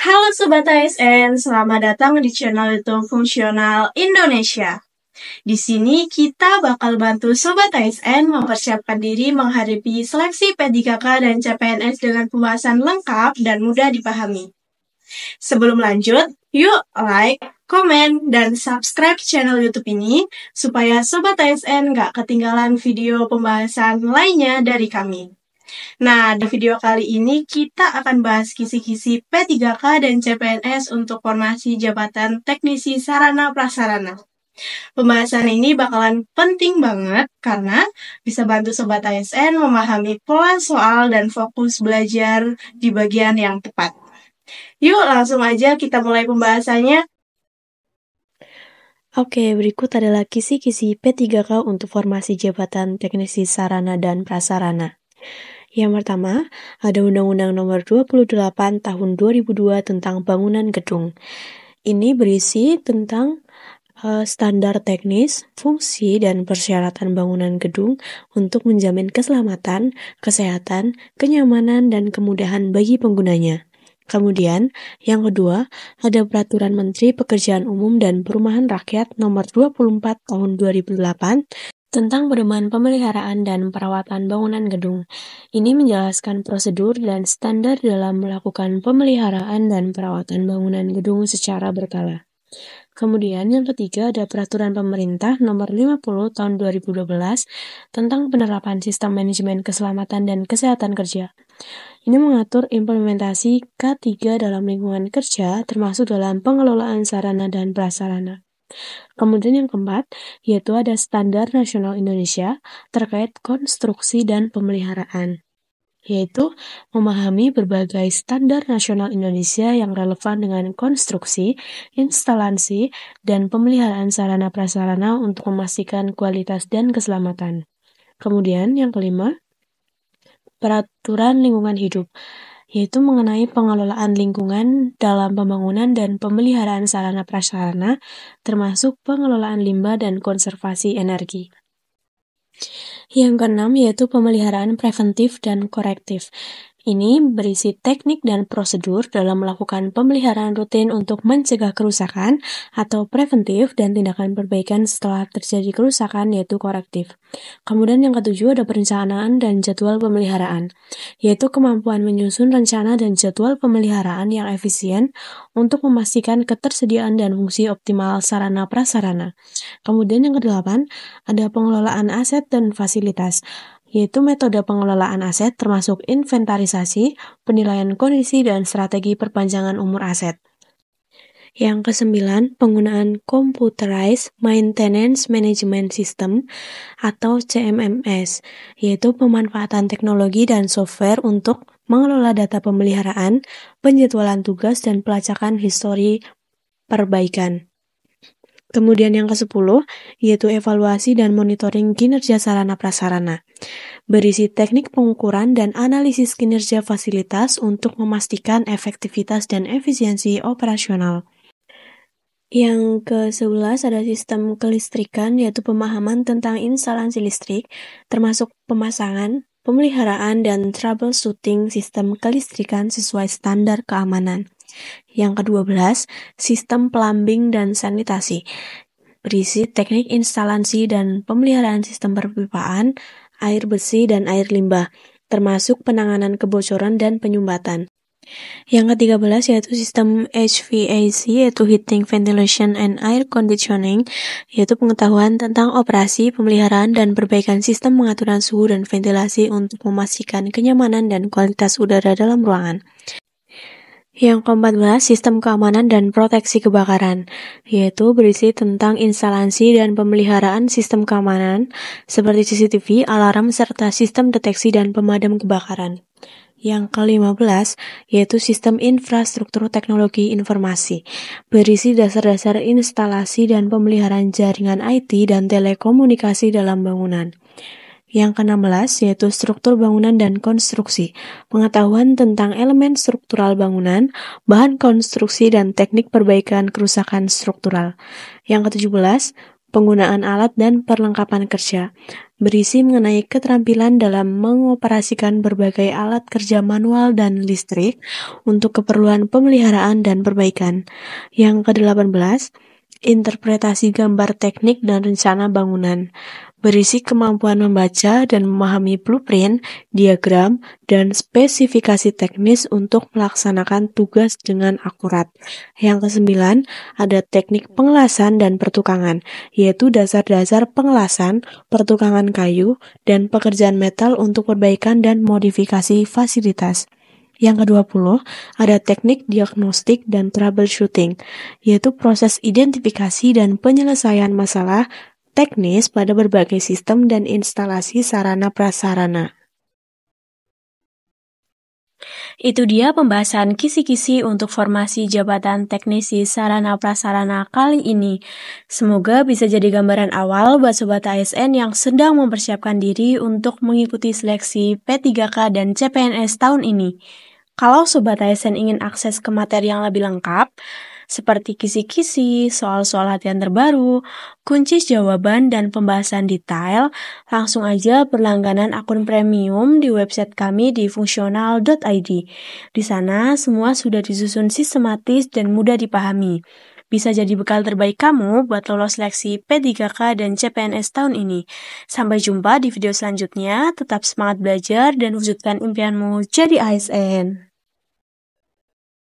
Halo Sobat ASN, selamat datang di channel YouTube Fungsional Indonesia. Di sini kita bakal bantu Sobat ASN mempersiapkan diri menghadapi seleksi P3K dan CPNS dengan pembahasan lengkap dan mudah dipahami. Sebelum lanjut, yuk like, komen, dan subscribe channel YouTube ini supaya Sobat ASN gak ketinggalan video pembahasan lainnya dari kami. Nah, di video kali ini kita akan bahas kisi-kisi P3K dan CPNS untuk formasi jabatan teknisi sarana prasarana. Pembahasan ini bakalan penting banget karena bisa bantu Sobat ASN memahami pola soal dan fokus belajar di bagian yang tepat. Yuk langsung aja kita mulai pembahasannya. Oke, berikut adalah kisi-kisi P3K untuk formasi jabatan teknisi sarana dan prasarana. Yang pertama, ada Undang-Undang Nomor 28 Tahun 2002 tentang Bangunan Gedung. Ini berisi tentang standar teknis, fungsi, dan persyaratan bangunan gedung untuk menjamin keselamatan, kesehatan, kenyamanan, dan kemudahan bagi penggunanya. Kemudian, yang kedua, ada Peraturan Menteri Pekerjaan Umum dan Perumahan Rakyat Nomor 24 Tahun 2008 tentang pedoman pemeliharaan dan perawatan bangunan gedung. Ini menjelaskan prosedur dan standar dalam melakukan pemeliharaan dan perawatan bangunan gedung secara berkala. Kemudian yang ketiga ada Peraturan Pemerintah Nomor 50 Tahun 2012 tentang penerapan sistem manajemen keselamatan dan kesehatan kerja. Ini mengatur implementasi K3 dalam lingkungan kerja termasuk dalam pengelolaan sarana dan prasarana. Kemudian yang keempat, yaitu ada Standar Nasional Indonesia terkait konstruksi dan pemeliharaan, yaitu memahami berbagai standar nasional Indonesia yang relevan dengan konstruksi, instalasi, dan pemeliharaan sarana prasarana untuk memastikan kualitas dan keselamatan. Kemudian yang kelima, Peraturan Lingkungan Hidup, yaitu mengenai pengelolaan lingkungan dalam pembangunan dan pemeliharaan sarana prasarana, termasuk pengelolaan limbah dan konservasi energi. Yang keenam yaitu pemeliharaan preventif dan korektif. Ini berisi teknik dan prosedur dalam melakukan pemeliharaan rutin untuk mencegah kerusakan atau preventif dan tindakan perbaikan setelah terjadi kerusakan yaitu korektif. Kemudian yang ketujuh ada perencanaan dan jadwal pemeliharaan, yaitu kemampuan menyusun rencana dan jadwal pemeliharaan yang efisien untuk memastikan ketersediaan dan fungsi optimal sarana prasarana. Kemudian yang kedelapan ada pengelolaan aset dan fasilitas, yaitu metode pengelolaan aset termasuk inventarisasi, penilaian kondisi, dan strategi perpanjangan umur aset. Yang kesembilan, penggunaan Computerized Maintenance Management System atau CMMS, yaitu pemanfaatan teknologi dan software untuk mengelola data pemeliharaan, penjadwalan tugas, dan pelacakan histori perbaikan. Kemudian yang ke-10, yaitu evaluasi dan monitoring kinerja sarana prasarana. Berisi teknik pengukuran dan analisis kinerja fasilitas untuk memastikan efektivitas dan efisiensi operasional. Yang ke-11 ada sistem kelistrikan, yaitu pemahaman tentang instalasi listrik, termasuk pemasangan, pemeliharaan, dan troubleshooting sistem kelistrikan sesuai standar keamanan. Yang ke-12, sistem plumbing dan sanitasi, berisi teknik instalasi dan pemeliharaan sistem perpipaan, air bersih dan air limbah, termasuk penanganan kebocoran dan penyumbatan. Yang ke-13 yaitu sistem HVAC, yaitu Heating, Ventilation, and Air Conditioning, yaitu pengetahuan tentang operasi, pemeliharaan, dan perbaikan sistem pengaturan suhu dan ventilasi untuk memastikan kenyamanan dan kualitas udara dalam ruangan. Yang ke-14, sistem keamanan dan proteksi kebakaran, yaitu berisi tentang instalasi dan pemeliharaan sistem keamanan seperti CCTV, alarm, serta sistem deteksi dan pemadam kebakaran. Yang ke-15, yaitu sistem infrastruktur teknologi informasi, berisi dasar-dasar instalasi dan pemeliharaan jaringan IT dan telekomunikasi dalam bangunan. Yang ke-16 yaitu struktur bangunan dan konstruksi, pengetahuan tentang elemen struktural bangunan, bahan konstruksi dan teknik perbaikan kerusakan struktural. Yang ke-17, penggunaan alat dan perlengkapan kerja, berisi mengenai keterampilan dalam mengoperasikan berbagai alat kerja manual dan listrik untuk keperluan pemeliharaan dan perbaikan. Yang ke-18, interpretasi gambar teknik dan rencana bangunan, berisi kemampuan membaca dan memahami blueprint, diagram, dan spesifikasi teknis untuk melaksanakan tugas dengan akurat. Yang ke-9, ada teknik pengelasan dan pertukangan, yaitu dasar-dasar pengelasan, pertukangan kayu, dan pekerjaan metal untuk perbaikan dan modifikasi fasilitas. Yang ke-20, ada teknik diagnostik dan troubleshooting, yaitu proses identifikasi dan penyelesaian masalah teknis pada berbagai sistem dan instalasi sarana prasarana. Itu dia pembahasan kisi-kisi untuk formasi jabatan teknisi sarana prasarana kali ini. Semoga bisa jadi gambaran awal buat Sobat ASN yang sedang mempersiapkan diri untuk mengikuti seleksi P3K dan CPNS tahun ini. Kalau Sobat ASN ingin akses ke materi yang lebih lengkap, seperti kisi-kisi, soal-soal latihan terbaru, kunci jawaban, dan pembahasan detail, langsung aja berlangganan akun premium di website kami di fungsional.id. Di sana semua sudah disusun sistematis dan mudah dipahami. Bisa jadi bekal terbaik kamu buat lolos seleksi P3K dan CPNS tahun ini. Sampai jumpa di video selanjutnya, tetap semangat belajar dan wujudkan impianmu jadi ASN.